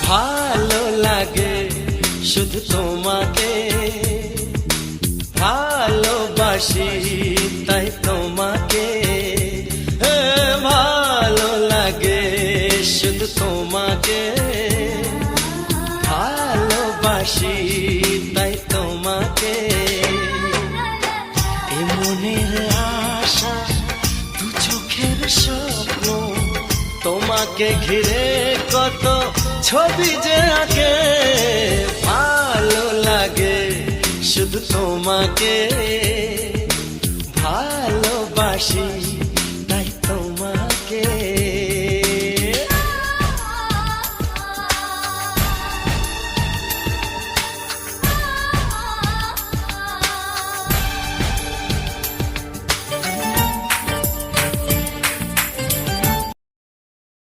ভালো লাগে শুধু তোমাকে, ভালোবাসি তাই তোমাকে। ভালো লাগে শুধু তোমাকে, ভালোবাসি তাই তোমাকে। এ মনের আশা দু চোখের স্বপ্ন, তোমাকে ঘিরে কত ছবি যে আঁকে। ভালো লাগে শুধু তোমাকে, ভালোবাসি